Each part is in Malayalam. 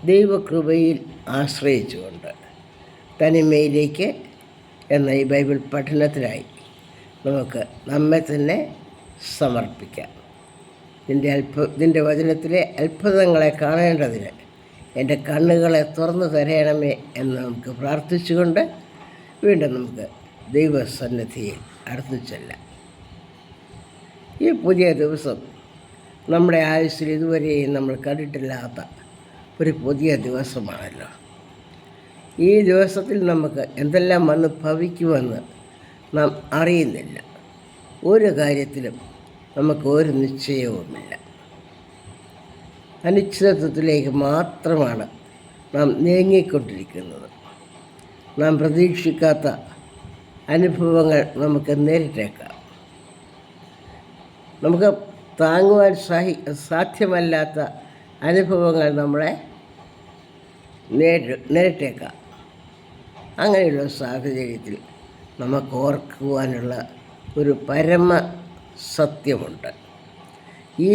ദൈവകൃപയിൽ ആശ്രയിച്ചുകൊണ്ട് തനിമയിലേക്ക് എന്ന ഈ ബൈബിൾ പഠനത്തിനായി നമുക്ക് നമ്മെ തന്നെ സമർപ്പിക്കാം. നിൻ്റെ വചനത്തിലെ അത്ഭുതങ്ങളെ കാണേണ്ടതിന് എൻ്റെ കണ്ണുകളെ തുറന്നു തരയണമേ എന്ന് നമുക്ക് പ്രാർത്ഥിച്ചുകൊണ്ട് വീണ്ടും നമുക്ക് ദൈവസന്നിധിയിൽ അടുത്തു ചെല്ലാം. ഈ പുതിയ ദിവസം നമ്മുടെ ആയുസ്സിൽ ഇതുവരെയും നമ്മൾ കണ്ടിട്ടില്ലാത്ത ഒരു പുതിയ ദിവസമാണല്ലോ. ഈ ദിവസത്തിൽ നമുക്ക് എന്തെല്ലാം വന്ന് ഭവിക്കുമെന്ന് നാം അറിയുന്നില്ല. ഒരു കാര്യത്തിലും നമുക്ക് ഒരു നിശ്ചയവുമില്ല. അനിശ്ചിതത്വത്തിലേക്ക് മാത്രമാണ് നാം നീങ്ങിക്കൊണ്ടിരിക്കുന്നത്. നാം പ്രതീക്ഷിക്കാത്ത അനുഭവങ്ങൾ നമുക്ക് നേരിട്ടേക്കാം. നമുക്ക് താങ്ങുവാൻ സാധ്യമല്ലാത്ത അനുഭവങ്ങൾ നമ്മളെ നേരിട്ടേക്കാം. അങ്ങനെയുള്ള സാഹചര്യത്തിൽ നമുക്ക് ഓർക്കുവാനുള്ള ഒരു പരമ സത്യമുണ്ട്. ഈ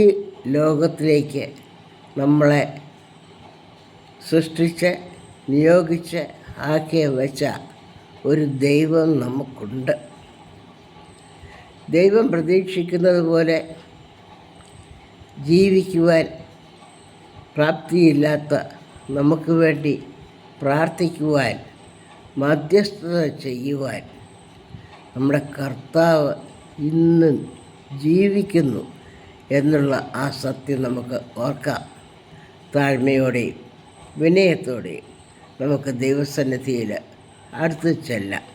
ലോകത്തിലേക്ക് നമ്മളെ സൃഷ്ടിച്ച് നിയോഗിച്ച് ആക്കി വെച്ച ഒരു ദൈവം നമുക്കുണ്ട്. ദൈവം പ്രതീക്ഷിക്കുന്നത് പോലെ ജീവിക്കുവാൻ പ്രാപ്തിയില്ലാത്ത നമുക്ക് വേണ്ടി പ്രാർത്ഥിക്കുവാൻ, മധ്യസ്ഥത ചെയ്യുവാൻ നമ്മുടെ കർത്താവ് ഇന്നും ജീവിക്കുന്നു എന്നുള്ള ആ സത്യം നമുക്ക് ഓർക്കാം. താഴ്മയോടെയും വിനയത്തോടെയും നമുക്ക് ദൈവസന്നിധിയിൽ അടുത്ത് ചെല്ലാം.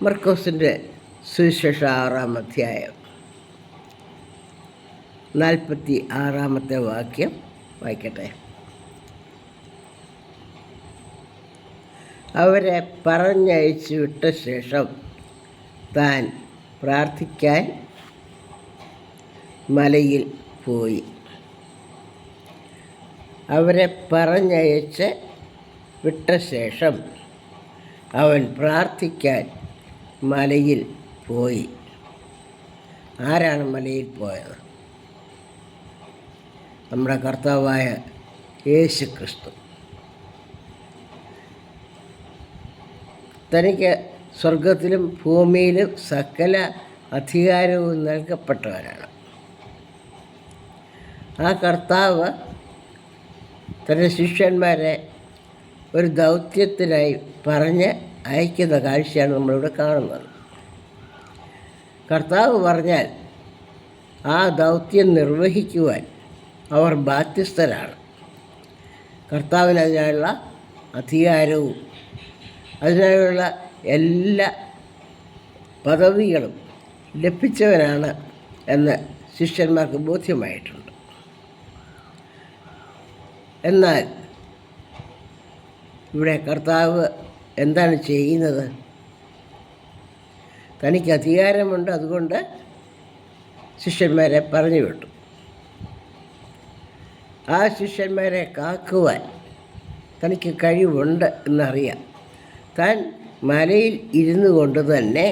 മർക്കോസിൻ്റെ സുവിശേഷ 6-ാം അധ്യായം 46-ാമത്തെ വാക്യം വായിക്കട്ടെ. അവരെ പറഞ്ഞയച്ചു വിട്ട ശേഷം താൻ പ്രാർത്ഥിക്കാൻ മലയിൽ പോയി. അവരെ പറഞ്ഞയച്ച് വിട്ട ശേഷം അവൻ പ്രാർത്ഥിക്കാൻ മലയിൽ പോയി. ആരാണ് മലയിൽ പോയത്? നമ്മുടെ കർത്താവായ യേശു ക്രിസ്തു. തനിക്ക് സ്വർഗത്തിലും ഭൂമിയിലും സകല അധികാരവും നൽകപ്പെട്ടവരാണ്. ആ കർത്താവ് തൻ്റെ ശിഷ്യന്മാരെ ഒരു ദൗത്യത്തിനായി പറഞ്ഞ് അയക്കുന്ന കാഴ്ചയാണ് നമ്മളിവിടെ കാണുന്നത്. കർത്താവ് പറഞ്ഞാൽ ആ ദൗത്യം നിർവഹിക്കുവാൻ അവർ ബാധ്യസ്ഥരാണ്. കർത്താവിന് അതിനുള്ള അധികാരവും അതിനുള്ള എല്ലാ പദവികളും ലഭിച്ചവനാണ് എന്ന് ശിഷ്യന്മാർക്ക് ബോധ്യമായിട്ടുണ്ട്. എന്നാൽ ഇവിടെ കർത്താവ് എന്താണ് ചെയ്യുന്നത്? തനിക്ക് അധികാരമുണ്ട്, അതുകൊണ്ട് ശിഷ്യന്മാരെ പറഞ്ഞു വിട്ടു. ആ ശിഷ്യന്മാരെ കാക്കുവാൻ തനിക്ക് കഴിവുണ്ട് എന്നറിയാം. താൻ മലയിൽ ഇരുന്നു കൊണ്ട് തന്നെ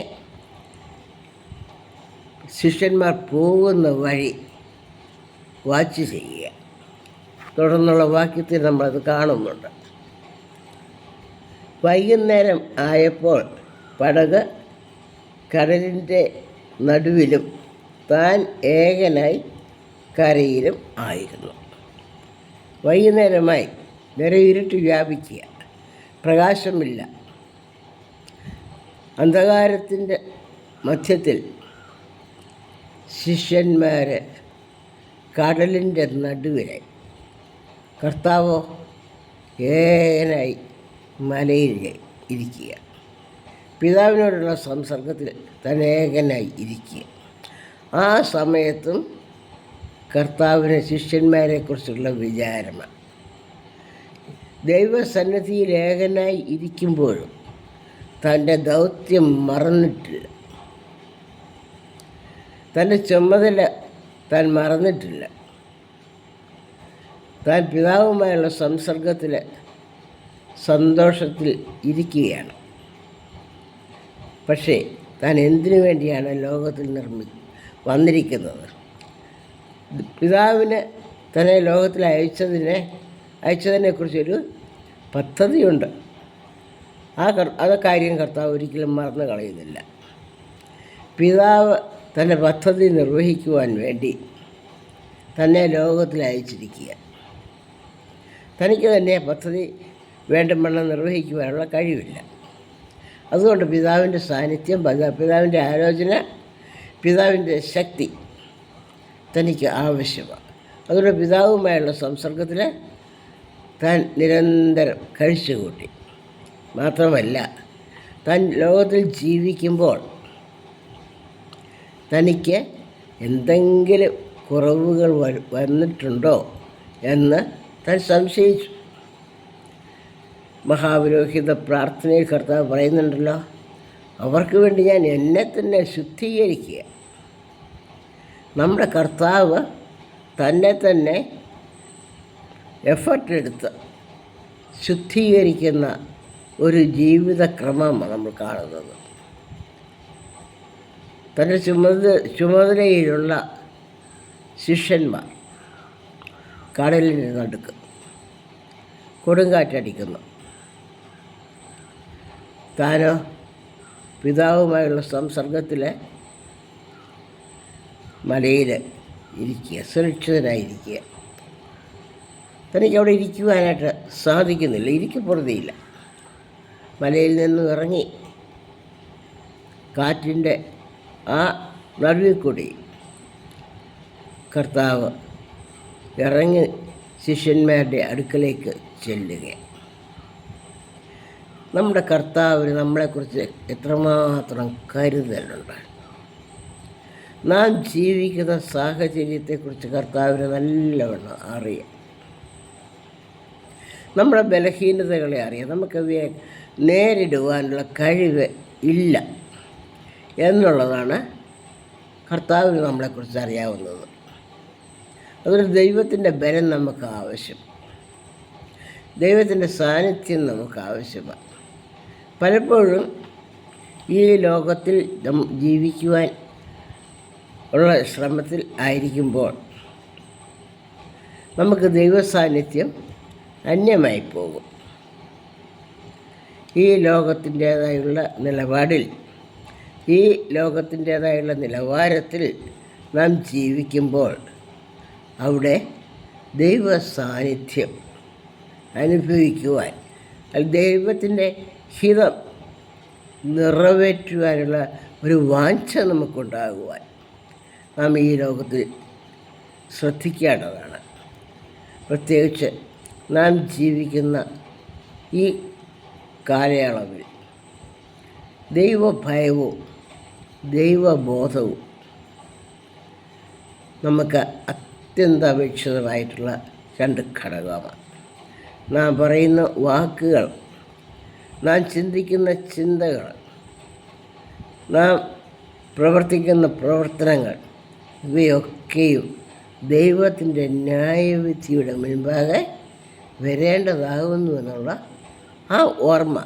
ശിഷ്യന്മാർ പോകുന്ന വഴി വാച്ച് ചെയ്യുക. തുടർന്നുള്ള വാക്യത്തിൽ നമ്മളത് കാണുന്നുണ്ട്. വൈകുന്നേരം ആയപ്പോൾ പടക് കടലിൻ്റെ നടുവിലും താൻ ഏകനായി കരയിലും ആയിരുന്നു. വൈകുന്നേരമായി നിറയിരുട്ട് വ്യാപിക്കുക, പ്രകാശമില്ല. അന്ധകാരത്തിൻ്റെ മധ്യത്തിൽ ശിഷ്യന്മാർ കടലിൻ്റെ നടുവിലായി. കർത്താവോ ഏകനായി മലയിൽ ഇരിക്കുക. പിതാവിനോടുള്ള സംസർഗത്തിൽ താൻ ഏകനായി ഇരിക്കുക. ആ സമയത്തും കർത്താവിന് ശിഷ്യന്മാരെക്കുറിച്ചുള്ള വിചാരമാണ്. ദൈവസന്നിധിയിൽ ഏകനായി ഇരിക്കുമ്പോഴും തൻ്റെ ദൗത്യം മറന്നിട്ടില്ല. തൻ്റെ ചുമതല താൻ മറന്നിട്ടില്ല. താൻ പിതാവുമായുള്ള സംസർഗത്തിൽ സന്തോഷത്തിൽ ഇരിക്കുകയാണ്. പക്ഷേ താൻ എന്തിനു വേണ്ടിയാണ് ലോകത്തിൽ വന്നിരിക്കുന്നത്? പിതാവിന് തന്നെ ലോകത്തിൽ അയച്ചതിനെ അയച്ചതിനെക്കുറിച്ചൊരു പദ്ധതിയുണ്ട്. ആ കാര്യം കർത്താവ് ഒരിക്കലും മറന്നു കളയുന്നില്ല. പിതാവ് തൻ്റെ പദ്ധതി നിർവഹിക്കുവാൻ വേണ്ടി തന്നെ ലോകത്തിൽ അയച്ചിരിക്കുക. തനിക്ക് തന്നെ പദ്ധതി വേണ്ടവണ്ണം നിർവഹിക്കുവാനുള്ള കഴിവില്ല. അതുകൊണ്ട് പിതാവിൻ്റെ സാന്നിധ്യം, പിതാവിൻ്റെ ആലോചന, പിതാവിൻ്റെ ശക്തി തനിക്ക് ആവശ്യമാണ്. അതുകൊണ്ട് പിതാവുമായുള്ള സംസർഗത്തിൽ താൻ നിരന്തരം കഴിച്ചുകൂട്ടി. മാത്രമല്ല, താൻ ലോകത്തിൽ ജീവിക്കുമ്പോൾ തനിക്ക് എന്തെങ്കിലും കുറവുകൾ വന്നിട്ടുണ്ടോ എന്ന് താൻ സംശയിച്ചു. മഹാപുരോഹിത പ്രാർത്ഥനയിൽ കർത്താവ് പറയുന്നുണ്ടല്ലോ, അവർക്ക് വേണ്ടി ഞാൻ എന്നെ തന്നെ ശുദ്ധീകരിക്കുക. നമ്മുടെ കർത്താവ് തന്നെ തന്നെ എഫർട്ടെടുത്ത് ശുദ്ധീകരിക്കുന്ന ഒരു ജീവിതക്രമമാണ് നമ്മൾ കാണുന്നത്. തൻ്റെ ചുമതലയിലുള്ള ശിഷ്യന്മാർ കടലിന് നടുക്ക് കൊടുങ്കാറ്റടിക്കുന്നു. താനോ പിതാവുമായുള്ള സംസർഗത്തിൽ മലയിൽ ഇരിക്കുക, സുരക്ഷിതനായിരിക്കുക. തനിക്ക് അവിടെ ഇരിക്കുവാനായിട്ട് സാധിക്കുന്നില്ല, ഇരിക്കപ്പെടുകയില്ല. മലയിൽ നിന്നും ഇറങ്ങി കാറ്റിൻ്റെ ആ നടുവിൽ കൂടി കർത്താവ് ഇറങ്ങി ശിഷ്യന്മാരുടെ അടുക്കലേക്ക് ചെല്ലുക. നമ്മുടെ കർത്താവിന് നമ്മളെക്കുറിച്ച് എത്രമാത്രം കരുതലുണ്ട്. നാം ജീവിക്കുന്ന സാഹചര്യത്തെക്കുറിച്ച് കർത്താവിന് നല്ലവണ്ണം അറിയാം. നമ്മുടെ ബലഹീനതകളെ അറിയാം. നമുക്കവയെ നേരിടുവാനുള്ള കഴിവ് ഇല്ല എന്നുള്ളതാണ് കർത്താവിന് നമ്മളെക്കുറിച്ച് അറിയാവുന്നത്. അതുകൊണ്ട് ദൈവത്തിൻ്റെ ബലം നമുക്ക് ആവശ്യം, ദൈവത്തിൻ്റെ സാന്നിധ്യം നമുക്ക് ആവശ്യമാണ്. പലപ്പോഴും ഈ ലോകത്തിൽ ജീവിക്കുവാൻ ഉള്ള ശ്രമത്തിൽ ആയിരിക്കുമ്പോൾ നമുക്ക് ദൈവസാന്നിധ്യം അന്യമായി പോകും. ഈ ലോകത്തിൻ്റേതായുള്ള നിലപാടിൽ, ഈ ലോകത്തിൻ്റേതായുള്ള നിലവാരത്തിൽ നാം ജീവിക്കുമ്പോൾ അവിടെ ദൈവ സാന്നിധ്യം അനുഭവിക്കുവാൻ, ദൈവത്തിൻ്റെ ഹിതം നിറവേറ്റുവാനുള്ള ഒരു വാഞ്ച നമുക്കുണ്ടാകുവാൻ നാം ഈ ലോകത്തിൽ ശ്രദ്ധിക്കേണ്ടതാണ്. പ്രത്യേകിച്ച് നാം ജീവിക്കുന്ന ഈ കാലയളവിൽ ദൈവഭയവും ദൈവബോധവും നമുക്ക് അത്യന്താപേക്ഷിതമായിട്ടുള്ള രണ്ട് ഘടകമാണ്. നാം പറയുന്ന വാക്കുകൾ, നാം ചിന്തിക്കുന്ന ചിന്തകൾ, നാം പ്രവർത്തിക്കുന്ന പ്രവർത്തനങ്ങൾ, ഇവയൊക്കെയും ദൈവത്തിൻ്റെ ന്യായവിധിയുടെ മുൻപാകെ വരേണ്ടതാകുന്നു എന്നുള്ള ആ ഓർമ്മ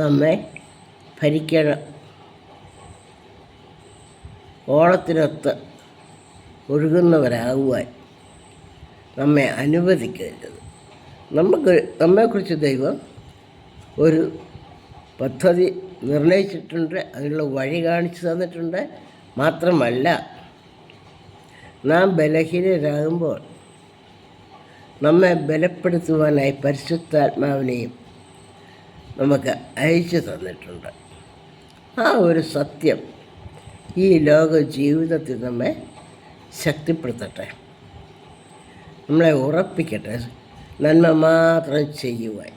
നമ്മെ ഭരിക്കണം. ഓളത്തിനൊത്ത് ഒഴുകുന്നവരാകുവാൻ നമ്മെ അനുവദിക്കരുത്. നമ്മെക്കുറിച്ച് ദൈവം ഒരു പദ്ധതി നിർണയിച്ചിട്ടുണ്ട്, അതിനുള്ള വഴി കാണിച്ചു തന്നിട്ടുണ്ട്. മാത്രമല്ല, നാം ബലഹീനരാകുമ്പോൾ നമ്മെ ബലപ്പെടുത്തുവാനായി പരിശുദ്ധാത്മാവിനെയും നമുക്ക് അയച്ചു തന്നിട്ടുണ്ട്. ആ ഒരു സത്യം ഈ ലോക ജീവിതത്തിൽ നമ്മെ ശക്തിപ്പെടുത്തട്ടെ, നമ്മളെ ഉറപ്പിക്കട്ടെ, നന്മ മാത്രം ചെയ്യുവാൻ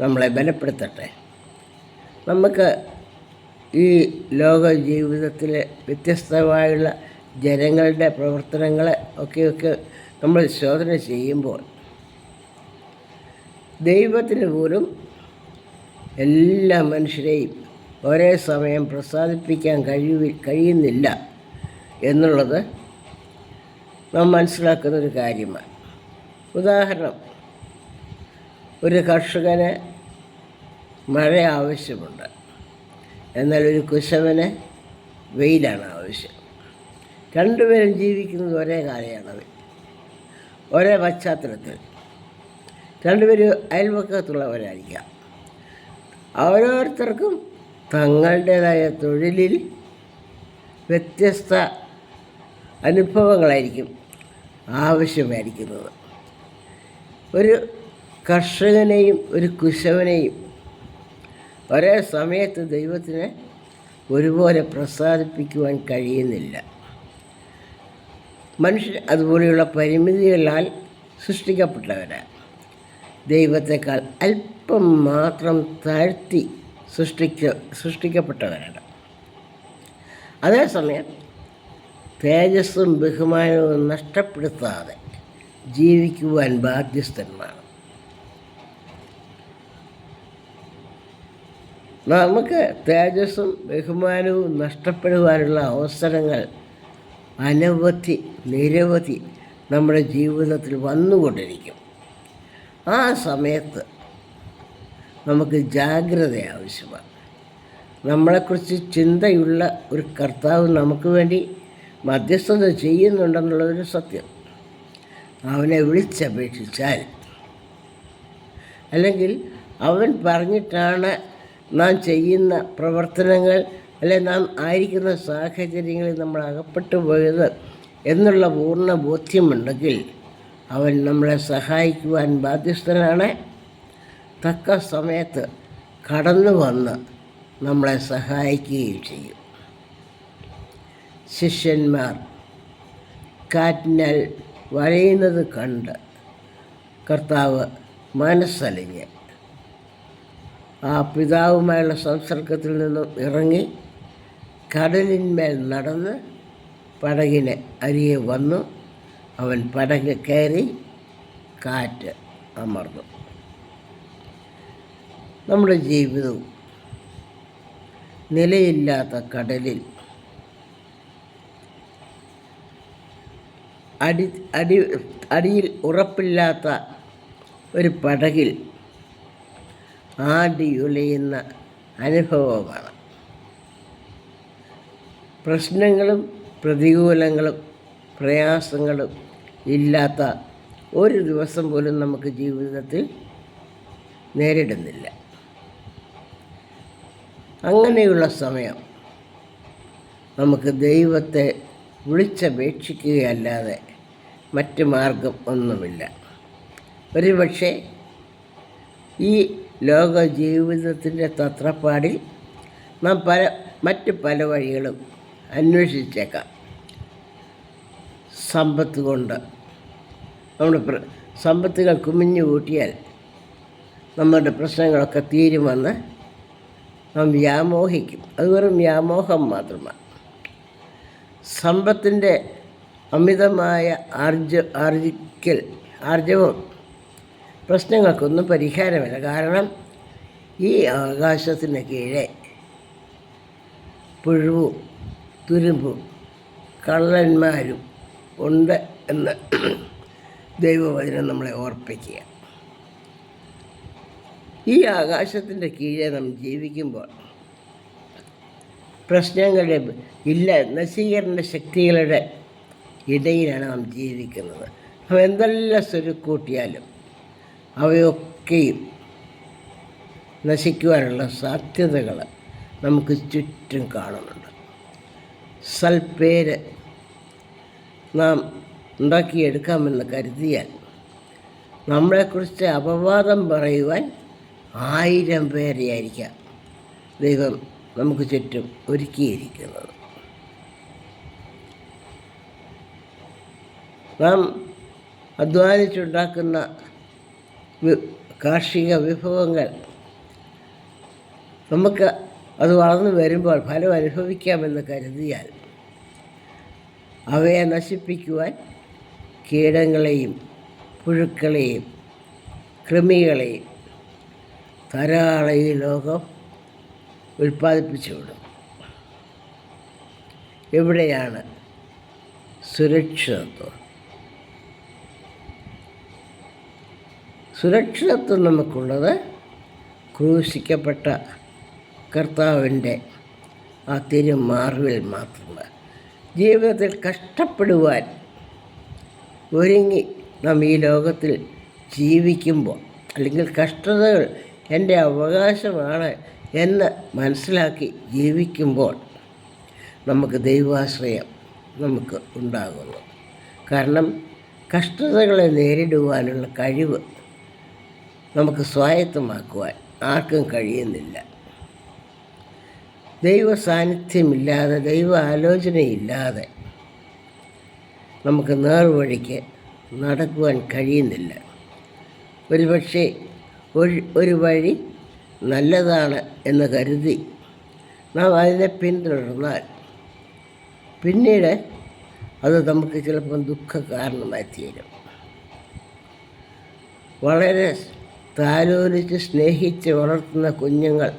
നമ്മളെ ബലപ്പെടുത്തട്ടെ. നമുക്ക് ഈ ലോക ജീവിതത്തിലെ വ്യത്യസ്തമായുള്ള ജനങ്ങളുടെ പ്രവർത്തനങ്ങളെ ഒക്കെ നമ്മൾ ശോധന ചെയ്യുമ്പോൾ ദൈവത്തിന് പോലും എല്ലാ മനുഷ്യരെയും ഒരേ സമയം പ്രസാദിപ്പിക്കാൻ കഴിയുന്നില്ല എന്നുള്ളത് നാം മനസ്സിലാക്കുന്നൊരു കാര്യമാണ്. ഉദാഹരണം, ഒരു കർഷകന് മഴ ആവശ്യമുണ്ട്, എന്നാൽ ഒരു കുശവന് വെയിലാണ് ആവശ്യം. രണ്ടുപേരും ജീവിക്കുന്നത് ഒരേ കാലയളവിൽ. ഒരേ പശ്ചാത്തലത്തിൽ രണ്ടുപേരും അയൽവക്കത്തുള്ളവരായിരിക്കാം. ഓരോരുത്തർക്കും തങ്ങളുടേതായ തൊഴിലിൽ വ്യത്യസ്ത അനുഭവങ്ങളായിരിക്കും ആവശ്യമായിരിക്കുന്നത്. ഒരു കർഷകനെയും ഒരു കുശവനെയും ഒരേ സമയത്ത് ദൈവത്തിന് ഒരുപോലെ പ്രസാദിപ്പിക്കുവാൻ കഴിയുന്നില്ല. മനുഷ്യർ അതുപോലെയുള്ള പരിമിതികളാൽ സൃഷ്ടിക്കപ്പെട്ടവരാണ്. ദൈവത്തെക്കാൾ അല്പം മാത്രം താഴ്ത്തി സൃഷ്ടിക്കപ്പെട്ടവരാണ്. അതേസമയം തേജസ്സും ബഹുമാനവും നഷ്ടപ്പെടുത്താതെ ജീവിക്കുവാൻ ബാധ്യസ്ഥന്മാരാണ്. നമുക്ക് തേജസ്സും ബഹുമാനവും നഷ്ടപ്പെടുവാനുള്ള അവസരങ്ങൾ നിരവധി നമ്മുടെ ജീവിതത്തിൽ വന്നുകൊണ്ടിരിക്കും. ആ സമയത്ത് നമുക്ക് ജാഗ്രത ആവശ്യമാണ്. നമ്മളെക്കുറിച്ച് ചിന്തയുള്ള ഒരു കർത്താവ് നമുക്ക് വേണ്ടി മധ്യസ്ഥത ചെയ്യുന്നുണ്ടെന്നുള്ളതൊരു സത്യം. അവനെ വിളിച്ചപേക്ഷിച്ചാൽ, അല്ലെങ്കിൽ അവൻ പറഞ്ഞിട്ടാണ് നാം ചെയ്യുന്ന പ്രവർത്തനങ്ങൾ, അല്ലെ നാം ആയിരിക്കുന്ന സാഹചര്യങ്ങളിൽ നമ്മൾ അകപ്പെട്ടു പോയത് എന്നുള്ള പൂർണ്ണ ബോധ്യമുണ്ടെങ്കിൽ അവൻ നമ്മളെ സഹായിക്കുവാൻ ബാധ്യസ്ഥനാണ്. തക്ക സമയത്ത് കടന്നു വന്ന് നമ്മളെ സഹായിക്കുകയും ചെയ്യും. ശിഷ്യന്മാർ കാറ്റിനാൽ വലയുന്നത് കണ്ട് കർത്താവ് മനസ്സലിഞ്ഞ് ആ പിതാവുമായുള്ള സംസർഗത്തിൽ നിന്നും ഇറങ്ങി കടലിന്മേൽ നടന്ന് പടകിന് അരികെ വന്നു. അവൻ പടക് കയറി, കാറ്റ് അമർന്നു. നമ്മുടെ ജീവിതവും നിലയില്ലാത്ത കടലിൽ അടിയിൽ ഉറപ്പില്ലാത്ത ഒരു പടകിൽ ആടിയുലയുന്ന അനുഭവമാണ്. പ്രശ്നങ്ങളും പ്രതികൂലങ്ങളും പ്രയാസങ്ങളും ഇല്ലാത്ത ഒരു ദിവസം പോലും നമുക്ക് ജീവിതത്തിൽ നേരിടുന്നില്ല. അങ്ങനെയുള്ള സമയം നമുക്ക് ദൈവത്തെ വിളിച്ചപേക്ഷിക്കുകയല്ലാതെ മറ്റ് മാർഗം ഒന്നുമില്ല. ഒരുപക്ഷെ ഈ ലോക ജീവിതത്തിൻ്റെ തത്രപ്പാടിൽ നാം മറ്റ് പല വഴികളും അന്വേഷിച്ചേക്കാം. സമ്പത്ത് കൊണ്ട് നമ്മുടെ സമ്പത്തുകൾ കുമിഞ്ഞു കൂട്ടിയാൽ നമ്മുടെ പ്രശ്നങ്ങളൊക്കെ തീരുമെന്ന് നാം വ്യാമോഹിക്കും. അത് വെറും വ്യാമോഹം മാത്രമാണ്. സമ്പത്തിൻ്റെ അമിതമായ ആർജവം പ്രശ്നങ്ങൾക്കൊന്നും പരിഹാരമില്ല. കാരണം ഈ ആകാശത്തിന് കീഴെ പുഴുവും തുരുമ്പും കള്ളന്മാരും ഉണ്ട് എന്ന് ദൈവവചനം നമ്മളെ ഓർപ്പിക്കുക. ഈ ആകാശത്തിൻ്റെ കീഴെ നാം ജീവിക്കുമ്പോൾ പ്രശ്നങ്ങളുടെ നശീകരണ ശക്തികളുടെ ഇടയിലാണ് നാം ജീവിക്കുന്നത്. അവ എന്തെല്ലാം സ്വരുക്കൂട്ടിയാലും അവയൊക്കെയും നശിക്കുവാനുള്ള സാധ്യതകൾ നമുക്ക് ചുറ്റും കാണുന്നുണ്ട്. സൽപ്പേര് നാം ഉണ്ടാക്കിയെടുക്കാമെന്ന് കരുതിയാൽ നമ്മളെക്കുറിച്ച് അപവാദം പറയുവാൻ 1000 പേരെയായിരിക്കാം ദൈവം നമുക്ക് ചുറ്റും ഒരുക്കിയിരിക്കുന്നത്. നാം അധ്വാനിച്ചുണ്ടാക്കുന്ന കാർഷിക വിഭവങ്ങൾ നമുക്ക് അത് വളർന്നു വരുമ്പോൾ ഫലം അനുഭവിക്കാമെന്ന് കരുതിയാൽ അവയെ നശിപ്പിക്കുവാൻ കീടങ്ങളെയും പുഴുക്കളെയും കൃമികളെയും ധാരാളം ഈ ലോകം ഉൽപ്പാദിപ്പിച്ചുവിടും. എവിടെയാണ് സുരക്ഷിതത്വം? സുരക്ഷിതത്വം നമുക്കുള്ളത് ക്രൂശിക്കപ്പെട്ട കർത്താവിൻ്റെ ആ തിരുമാർവിൽ മാത്രമാണ്. ജീവിതത്തിൽ കഷ്ടപ്പെടുവാൻ ഒരുങ്ങി നാം ഈ ലോകത്തിൽ ജീവിക്കുമ്പോൾ, അല്ലെങ്കിൽ കഷ്ടതകൾ എൻ്റെ അവകാശമാണ് എന്ന് മനസ്സിലാക്കി ജീവിക്കുമ്പോൾ നമുക്ക് ദൈവാശ്രയം നമുക്ക് ഉണ്ടാകുന്നു. കാരണം കഷ്ടതകളെ നേരിടുവാനുള്ള കഴിവ് നമുക്ക് സ്വായത്തമാക്കുവാൻ ആർക്കും കഴിയുന്നില്ല. ദൈവ സാന്നിധ്യമില്ലാതെ, ദൈവ ആലോചനയില്ലാതെ നമുക്ക് നേർവഴിക്ക് നടക്കുവാൻ കഴിയുന്നില്ല. ഒരുപക്ഷെ ഒരു വഴി നല്ലതാണ് എന്ന് കരുതി നാം അതിനെ പിന്തുടർന്നാൽ പിന്നീട് അത് നമുക്ക് ചിലപ്പം ദുഃഖ കാരണമായി തീരും. വളരെ താലോലിച്ച് സ്നേഹിച്ച് വളർത്തുന്ന കുഞ്ഞുങ്ങൾ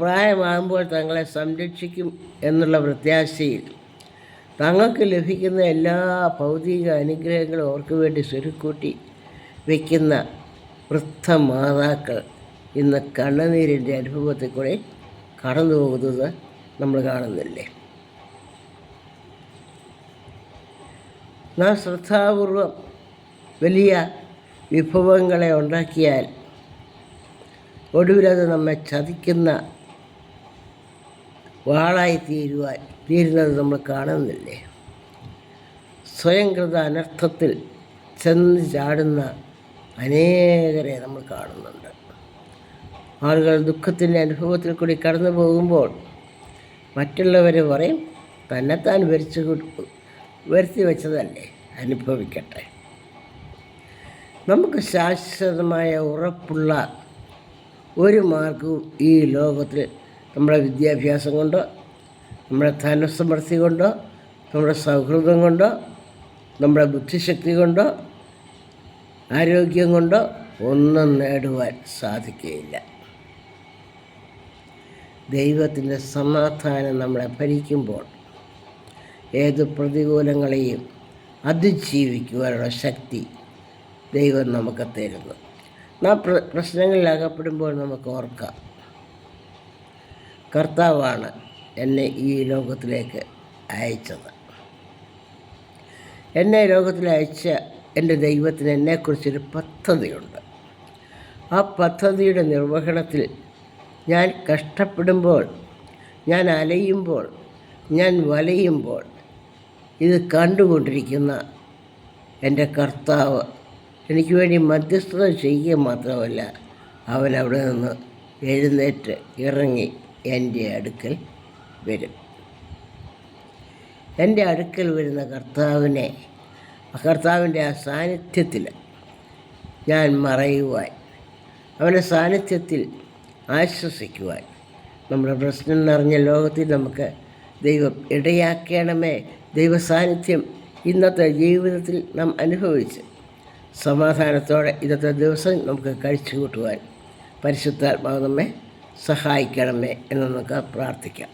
പ്രായമാകുമ്പോൾ തങ്ങളെ സംരക്ഷിക്കും എന്നുള്ള പ്രത്യാശയിൽ തങ്ങൾക്ക് ലഭിക്കുന്ന എല്ലാ ഭൗതിക അനുഗ്രഹങ്ങളും അവർക്ക് വേണ്ടി സ്വരുക്കൂട്ടി വയ്ക്കുന്ന വൃദ്ധ മാതാക്കൾ ഇന്ന് കണ്ണുനീരിൻ്റെ അനുഭവത്തിൽ കൂടെ കടന്നു പോകുന്നത് നമ്മൾ കാണുന്നില്ലേ? നാം ശ്രദ്ധാപൂർവം വലിയ വിഭവങ്ങളെ ഉണ്ടാക്കിയാൽ ഒടുവിലത് നമ്മെ ചതിക്കുന്ന വാളായി തീരുന്നത് നമ്മൾ കാണുന്നില്ലേ? സ്വയംകൃത അനർത്ഥത്തിൽ ചെന്ന് ചാടുന്ന അനേകരെ നമ്മൾ കാണുന്നുണ്ട്. ആളുകൾ ദുഃഖത്തിൻ്റെ അനുഭവത്തിൽ കൂടി കടന്നു പോകുമ്പോൾ മറ്റുള്ളവർ പറയും, തന്നെത്താൻ വരുത്തി വെച്ചതല്ലേ, അനുഭവിക്കട്ടെ. നമുക്ക് ശാശ്വതമായ ഉറപ്പുള്ള ഒരു മാർഗവും ഈ ലോകത്തിൽ നമ്മുടെ വിദ്യാഭ്യാസം കൊണ്ടോ, നമ്മുടെ ധനസമൃദ്ധി കൊണ്ടോ, നമ്മുടെ സൗഹൃദം കൊണ്ടോ, നമ്മുടെ ബുദ്ധിശക്തി കൊണ്ടോ, ആരോഗ്യം കൊണ്ടോ ഒന്നും നേടുവാൻ സാധിക്കുകയില്ല. ദൈവത്തിൻ്റെ സമാധാനം നമ്മളെ ഭരിക്കുമ്പോൾ ഏത് പ്രതികൂലങ്ങളെയും അതിജീവിക്കുവാനുള്ള ശക്തി ദൈവം നമുക്ക് തരുന്നു. നാം പ്രശ്നങ്ങളിൽ അകപ്പെടുമ്പോൾ നമുക്ക് ഓർക്കാം, കർത്താവാണ് എന്നെ ഈ ലോകത്തിലേക്ക് അയച്ചത്. എന്നെ ലോകത്തിൽ അയച്ച എൻ്റെ ദൈവത്തിന് എന്നെക്കുറിച്ചൊരു പദ്ധതിയുണ്ട്. ആ പദ്ധതിയുടെ നിർവഹണത്തിൽ ഞാൻ കഷ്ടപ്പെടുമ്പോൾ, ഞാൻ അലയുമ്പോൾ, ഞാൻ വലയുമ്പോൾ ഇത് കണ്ടുകൊണ്ടിരിക്കുന്ന എൻ്റെ കർത്താവ് എനിക്ക് വേണ്ടി മധ്യസ്ഥത ചെയ്യുക മാത്രമല്ല, അവൻ അവിടെ നിന്ന് എഴുന്നേറ്റ് ഇറങ്ങി എൻ്റെ അടുക്കൽ വരും. എൻ്റെ അടുക്കൽ വരുന്ന കർത്താവിൻ്റെ ആ സാന്നിധ്യത്തിൽ ഞാൻ മറയുവാൻ, അവൻ്റെ സാന്നിധ്യത്തിൽ ആശ്വസിക്കുവാൻ, നമ്മുടെ പ്രശ്നം നിറഞ്ഞ ലോകത്തിൽ നമുക്ക് ദൈവം ഇടയാക്കണമേ. ദൈവസാന്നിധ്യം ഇന്നത്തെ ജീവിതത്തിൽ നാം അനുഭവിച്ച് സമാധാനത്തോടെ ഇന്നത്തെ ദിവസം നമുക്ക് കഴിച്ചു കൂട്ടുവാൻ പരിശുദ്ധാത്മാവ് നമ്മെ സഹായിക്കണമേ എന്ന് നമുക്ക് പ്രാർത്ഥിക്കാം.